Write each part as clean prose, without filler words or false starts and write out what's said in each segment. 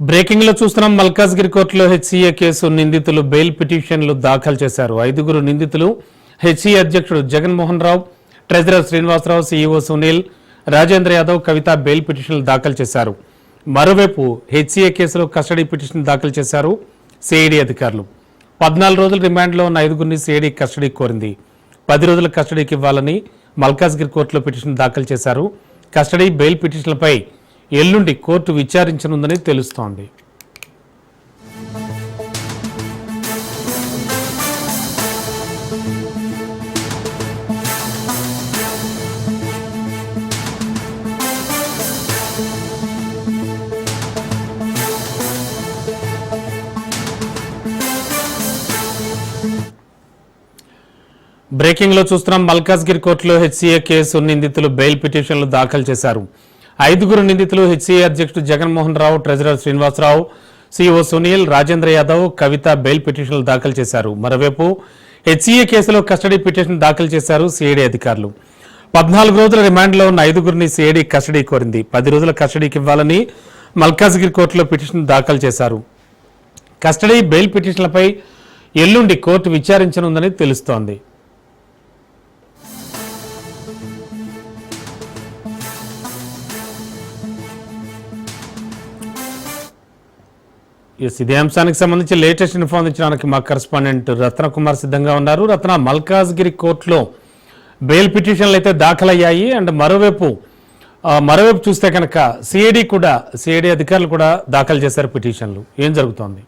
Breaking లో చూస్తున్నాం. మల్కాజ్గిరి కోర్టులో హెచ్సీఏ కేసు నిందితులు బెయిల్ పిటిషన్లు దాఖలు చేశారు. 5 నిందితులు హెచ్సీఏ అధ్యక్షుడు జగన్మోహన్ రావు, ట్రెజరర్ శ్రీనివాసరావు, సీఈఓ సునీల్, రాజేంద్ర యాదవ్, కవిత బెయిల్ పిటిషన్లు దాఖలు చేశారు. మరోవైపు హెచ్సీఏ కేసులో కస్టడీ పిటిషన్ దాఖలు చేశారు సిఐడి అధికారులు. 14 రోజుల రిమాండ్లో ఉన్న 5 సిఐడి కస్టడీ కోరింది. 10 రోజుల కస్టడీకి ఇవ్వాలని మల్కాజ్గిరి కోర్టులో పిటిషన్ దాఖలు చేశారు. కస్టడీ బెయిల్ పిటిషన్లపై ఎల్లుండి కోర్టు విచారించనుందని తెలుస్తోంది. బ్రేకింగ్ లో చూస్తున్నాం. మల్కాజ్గిరి కోర్టులో హెచ్సీఏ కేసు నిందితులు బెయిల్ పిటిషన్లు దాఖలు చేశారు. 5 నిందితులు హెచ్సీఏ అధ్యక్షుడు జగన్మోహన్ రావు, ట్రెజరర్ శ్రీనివాసరావు, సీఈఓ సునీల్, రాజేంద్ర యాదవ్, కవిత బెయిల్ పిటిషన్లు దాఖలు చేశారు. మరోవైపు హెచ్సీఏ కేసులో కస్టడీ పిటిషన్ దాఖలు చేశారు సిఐడి అధికారులు. 14 రోజుల రిమాండ్లో ఉన్న 5 సిఐడి కస్టడీ కోరింది. 10 రోజుల కస్టడీకి ఇవ్వాలని మల్కాజ్గిరి కోర్టులో పిటిషన్ దాఖలు చేశారు. కస్టడీ బెయిల్ పిటిషన్లపై ఎల్లుండి కోర్టు విచారించనుందని తెలుస్తోంది. ఇదే అంశానికి సంబంధించి లేటెస్ట్ ఇన్ఫార్మేషన్ ఇచ్చడానికి మా కరెస్పాండెంట్ రత్నకుమార్ సిద్ధంగా ఉన్నారు. రత్న, మల్కాజ్గిరి కోర్టులో బెయిల్ పిటిషన్లు అయితే దాఖలయ్యాయి. అండ్ మరోవైపు చూస్తే కనుక సిఐడి అధికారులు కూడా దాఖలు చేశారు పిటిషన్లు. ఏం జరుగుతోంది?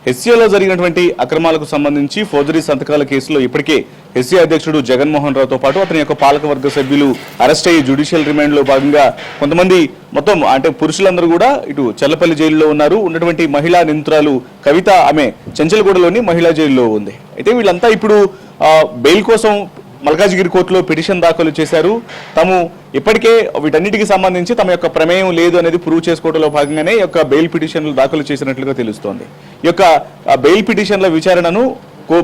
హెచ్సీఏలో జరిగినటువంటి అక్రమాలకు సంబంధించి ఫోర్జరీ సంతకాల కేసులో ఇప్పటికే హెచ్సీఏ అధ్యక్షుడు జగన్మోహన్ రావుతో పాటు అతని యొక్క పాలకవర్గ సభ్యులు అరెస్ట్ అయ్యి జ్యుడిషియల్ రిమాండ్ లో భాగంగా కొంతమంది మొత్తం అంటే పురుషులందరూ కూడా ఇటు చల్లపల్లి జైలులో ఉన్నారు. ఉన్నటువంటి మహిళా నిందితురాలు కవిత, ఆమె చెంచల్గూడలోని మహిళా జైలులో ఉంది. అయితే వీళ్ళంతా ఇప్పుడు బెయిల్ కోసం మల్కాజ్గిరి కోర్టులో పిటిషన్ దాఖలు చేశారు. తాము ఇప్పటికే వీటన్నిటికి సంబంధించి తమ యొక్క ప్రమేయం లేదు అనేది ప్రూవ్ చేసుకోవడంలో భాగంగానే ఈ యొక్క బెయిల్ పిటిషన్లు దాఖలు చేసినట్లుగా తెలుస్తోంది. ఈ యొక్క బెయిల్ పిటిషన్ల విచారణను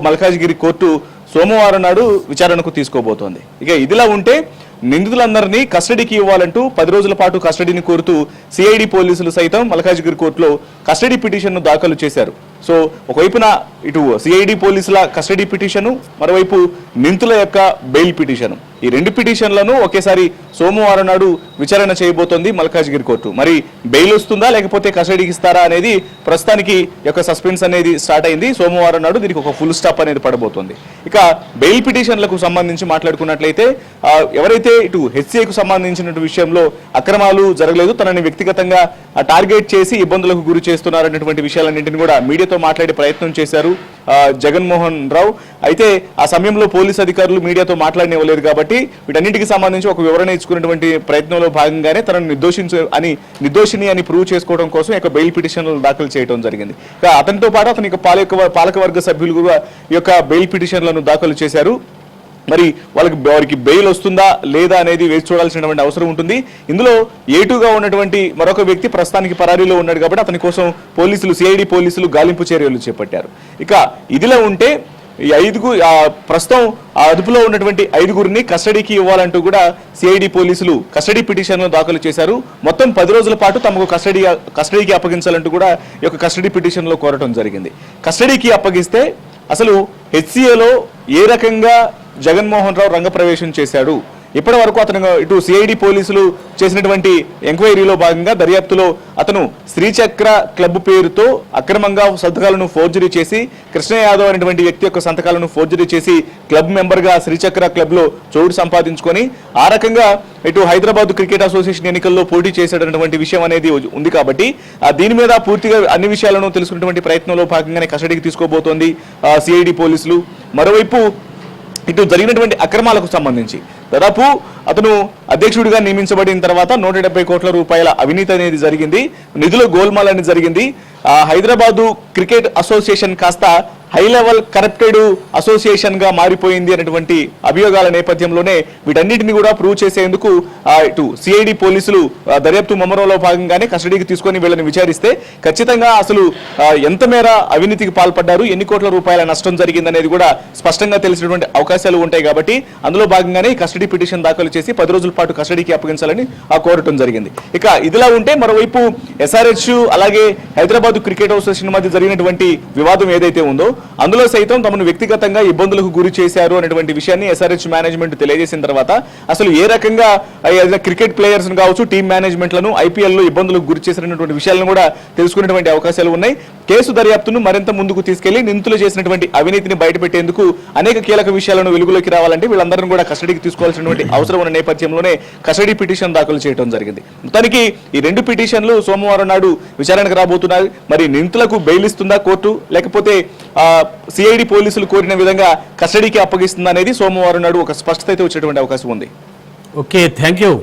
మల్కాజ్గిరి కోర్టు సోమవారం నాడు విచారణకు తీసుకోబోతోంది. ఇక ఇదిలా ఉంటే నిందితులందరినీ కస్టడీకి ఇవ్వాలంటూ 10 రోజుల పాటు కస్టడీని కోరుతూ సిఐడి పోలీసులు సైతం మల్కాజ్గిరి కోర్టులో కస్టడీ పిటిషన్ను దాఖలు చేశారు. సో ఒకవైపున ఇటు సిఐడి పోలీసుల కస్టడీ పిటిషను, మరోవైపు నిందితుల యొక్క బెయిల్ పిటిషను, ఈ 2 పిటిషన్లను ఒకేసారి సోమవారం నాడు విచారణ చేయబోతోంది మల్కాజ్గిరి కోర్టు. మరి బెయిల్ వస్తుందా లేకపోతే కస్టడీకి ఇస్తారా అనేది ప్రస్తుతానికి యొక్క సస్పెన్స్ అనేది స్టార్ట్ అయింది. సోమవారం నాడు దీనికి ఒక ఫుల్ స్టాప్ అనేది పడబోతోంది. ఇక బెయిల్ పిటిషన్లకు సంబంధించి మాట్లాడుకున్నట్లయితే ఎవరైతే ఇటు హెచ్సీఏకు సంబంధించిన విషయంలో అక్రమాలు జరగలేదు, తనని వ్యక్తిగతంగా టార్గెట్ చేసి ఇబ్బందులకు గురి చేస్తున్నారన్నటువంటి విషయాలన్నింటినీ కూడా మీడియాతో మాట్లాడే ప్రయత్నం చేశారు జగన్మోహన్ రావు. అయితే ఆ సమయంలో పోలీసు అధికారులు మీడియాతో మాట్లాడనివ్వలేదు కాబట్టి వీటన్నిటికి సంబంధించి ఒక వివరణ ఇచ్చుకున్నటువంటి ప్రయత్నంలో భాగంగానే తనను నిర్దోషిని అని ప్రూవ్ చేసుకోవడం కోసం యొక్క బెయిల్ పిటిషన్లు దాఖలు చేయడం జరిగింది. అతనితో పాటు అతని పాలకవర్గ సభ్యులు కూడా ఈ యొక్క బెయిల్ పిటిషన్లను దాఖలు చేశారు. మరి వారికి బెయిల్ వస్తుందా లేదా అనేది వేచి చూడాల్సినటువంటి అవసరం ఉంటుంది. ఇందులో ఏటుగా ఉన్నటువంటి మరొక వ్యక్తి ప్రస్తుతానికి పరారీలో ఉన్నాడు కాబట్టి అతని కోసం సిఐడి పోలీసులు గాలింపు చర్యలు చేపట్టారు. ఇక ఇదిలా ఉంటే ఈ 5 ప్రస్తుతం అదుపులో ఉన్నటువంటి 5 కస్టడీకి ఇవ్వాలంటూ కూడా సిఐడి పోలీసులు కస్టడీ పిటిషన్లు దాఖలు చేశారు. మొత్తం 10 రోజుల పాటు తమకు కస్టడీకి అప్పగించాలంటూ కూడా ఈ యొక్క కస్టడీ పిటిషన్లో కోరటం జరిగింది. కస్టడీకి అప్పగిస్తే అసలు హెచ్సీఏలో ఏ రకంగా జగన్మోహన్ రావు రంగప్రవేశం చేశాడు, ఇప్పటి వరకు అతను ఇటు సిఐడి పోలీసులు చేసినటువంటి ఎంక్వైరీలో భాగంగా దర్యాప్తులో అతను శ్రీచక్ర క్లబ్ పేరుతో అక్రమంగా సంతకాలను ఫోర్జరీ చేసి, కృష్ణ యాదవ్ అనేటువంటి వ్యక్తి యొక్క సంతకాలను ఫోర్జరీ చేసి క్లబ్ మెంబర్గా శ్రీచక్ర క్లబ్లో చోటు సంపాదించుకొని ఆ రకంగా ఇటు హైదరాబాద్ క్రికెట్ అసోసియేషన్ ఎన్నికల్లో పోటీ చేసేటటువంటి విషయం అనేది ఉంది. కాబట్టి దీని మీద పూర్తిగా అన్ని విషయాలను తెలుసుకున్నటువంటి ప్రయత్నంలో భాగంగానే కస్టడీకి తీసుకోబోతోంది సిఐడి పోలీసులు. మరోవైపు ఇటు జరిగినటువంటి అక్రమాలకు సంబంధించి దాదాపు అతను అధ్యక్షుడిగా నియమించబడిన తర్వాత 170 కోట్ల రూపాయల అవినీతి అనేది జరిగింది, నిధుల గోల్మాల్ అనేది జరిగింది. హైదరాబాదు క్రికెట్ అసోసియేషన్ కాస్త హై లెవెల్ కరప్టెడ్ అసోసియేషన్ గా మారిపోయింది అనేటువంటి అభియోగాల నేపథ్యంలోనే వీటన్నిటిని కూడా ప్రూవ్ చేసేందుకు ఇటు సిఐడి పోలీసులు దర్యాప్తు ముమ్మరంలో భాగంగానే కస్టడీకి తీసుకొని వీళ్ళని విచారిస్తే ఖచ్చితంగా అసలు ఎంత మేర అవినీతికి పాల్పడ్డారు, ఎన్ని కోట్ల రూపాయల నష్టం జరిగిందనేది కూడా స్పష్టంగా తెలిసినటువంటి అవకాశాలు ఉంటాయి. కాబట్టి అందులో భాగంగానే కస్టడీ కస్టడీ పిటిషన్ దాఖలు చేసి 10 రోజుల పాటు కస్టడీకి అప్పగించాలని కోరటం జరిగింది. ఇక ఇదిలా ఉంటే మరోవైపు SRH అలాగే హైదరాబాద్ క్రికెట్ అసోసియేషన్ మధ్య జరిగినటువంటి వివాదం ఏదైతే ఉందో అందులో సైతం తమను వ్యక్తిగతంగా ఇబ్బందులకు గురి చేశారు అనేటువంటి విషయాన్ని SRH మేనేజ్మెంట్ తెలియజేసిన తర్వాత అసలు ఏ రకంగా క్రికెట్ ప్లేయర్స్ కావచ్చు టీమ్ మేనేజ్మెంట్లను IPL లో ఇబ్బందులకు గురి చేసినటువంటి విషయాలను కూడా తెలుసుకునేటువంటి అవకాశాలు ఉన్నాయి. కేసు దర్యాప్తును మరింత ముందుకు తీసుకెళ్లి నిందితులు చేసినటువంటి అవినీతిని బయటపెట్టేందుకు అనేక కీలక విషయాలను వెలుగులోకి రావాలంటే వీళ్ళందరినీ కూడా కస్టడీకి తీసుకోవాల్సినటువంటి అవసరం ఉన్న నేపథ్యంలోనే కస్టడీ పిటిషన్ దాఖలు చేయడం జరిగింది. మొత్తానికి ఈ 2 పిటిషన్లు సోమవారం నాడు విచారణకు రాబోతున్నాయి. మరి నిందితులకు బెయిల్ ఇస్తుందా కోర్టు, లేకపోతే CID పోలీసులు కోరిన విధంగా కస్టడీకి అప్పగిస్తుందా అనేది సోమవారం నాడు ఒక స్పష్టత అయితే వచ్చేటువంటి అవకాశం ఉంది. Okay, thank you.